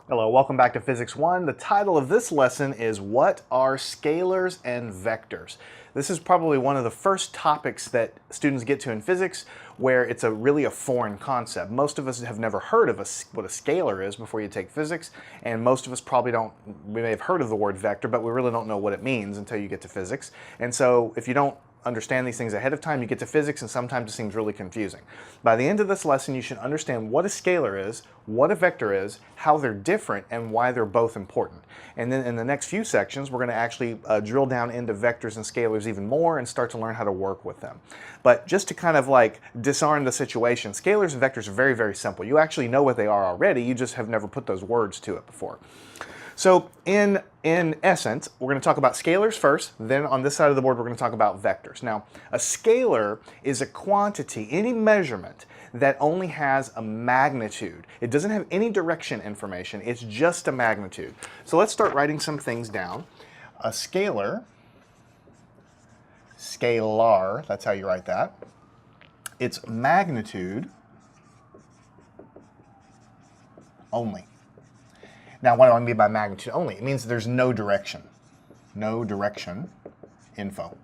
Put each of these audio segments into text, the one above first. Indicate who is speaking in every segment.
Speaker 1: Hello, welcome back to Physics 1. The title of this lesson is What are Scalars and Vectors? This is probably one of the first topics that students get to in physics where it's really a foreign concept. Most of us have never heard of what a scalar is before you take physics, and most of us probably don't, we may have heard of the word vector, but we really don't know what it means until you get to physics. And so if you don't understand these things ahead of time, you get to physics and sometimes it seems really confusing. By the end of this lesson, you should understand what a scalar is, what a vector is, how they're different, and why they're both important. And then in the next few sections, we're going to actually drill down into vectors and scalars even more and start to learn how to work with them. But just to kind of like disarm the situation, scalars and vectors are very, very simple. You actually know what they are already, you just have never put those words to it before. So in essence, we're going to talk about scalars first, then on this side of the board we're going to talk about vectors. Now, a scalar is a quantity, any measurement that only has a magnitude. It doesn't have any direction information, it's just a magnitude. So let's start writing some things down. A scalar, that's how you write that. Its magnitude only. Now, what do I mean by magnitude only? It means there's no direction info.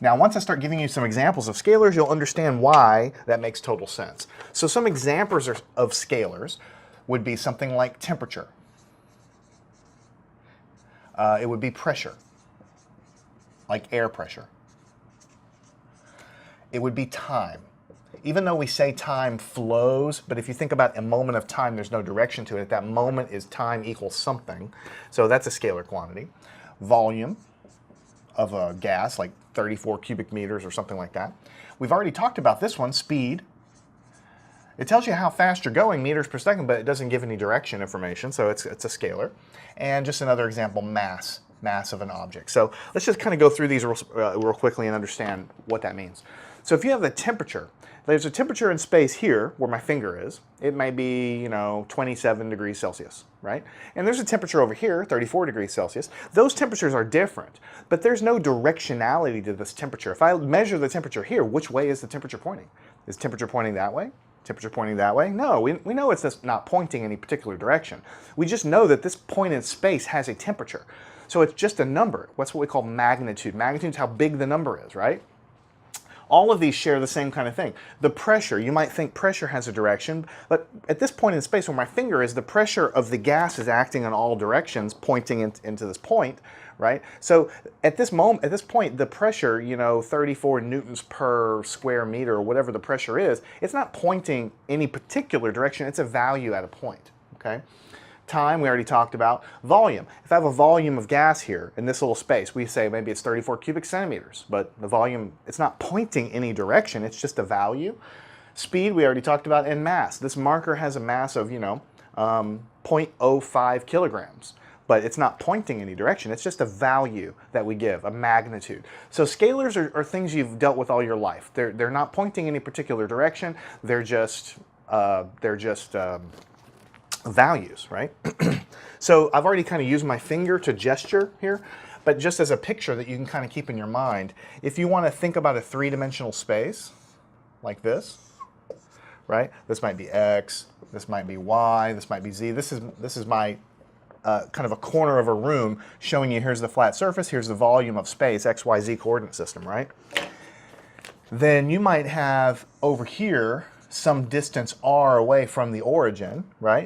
Speaker 1: Now, once I start giving you some examples of scalars, you'll understand why that makes total sense. So some examples of scalars would be something like temperature. It would be pressure, like air pressure. It would be time. Even though we say time flows, but if you think about a moment of time, there's no direction to it. That moment is time equals something. So that's a scalar quantity. Volume of a gas, like 34 cubic meters or something like that. We've already talked about this one, speed. It tells you how fast you're going, meters per second, but it doesn't give any direction information, so it's a scalar. And just another example, mass of an object. So let's just kind of go through these real quickly and understand what that means. So if you have the temperature, there's a temperature in space here where my finger is. It might be, 27 degrees Celsius, right? And there's a temperature over here, 34 degrees Celsius. Those temperatures are different, but there's no directionality to this temperature. If I measure the temperature here, which way is the temperature pointing? Is temperature pointing that way? Temperature pointing that way? No, we know it's just not pointing any particular direction. We just know that this point in space has a temperature. So it's just a number. That's what we call magnitude. Magnitude is how big the number is, right? All of these share the same kind of thing. The pressure, you might think pressure has a direction, but at this point in space where my finger is, the pressure of the gas is acting in all directions, pointing into this point, right? So at this point, the pressure, 34 newtons per square meter, or whatever the pressure is, it's not pointing any particular direction, it's a value at a point, okay? Time, we already talked about. Volume. If I have a volume of gas here in this little space, we say maybe it's 34 cubic centimeters, but the volume, it's not pointing any direction, it's just a value. Speed, we already talked about, and mass. This marker has a mass of, 0.05 kilograms, but it's not pointing any direction, it's just a value that we give, a magnitude. So scalars are things you've dealt with all your life. They're not pointing any particular direction, they're just values, right? So I've already kind of used my finger to gesture here, but just as a picture that you can kind of keep in your mind, if you want to think about a three-dimensional space like this, right? This might be X, this might be Y, this might be Z. This is my kind of a corner of a room showing you here's the flat surface, here's the volume of space, X, Y, Z coordinate system, right? Then you might have over here some distance r away from the origin, right?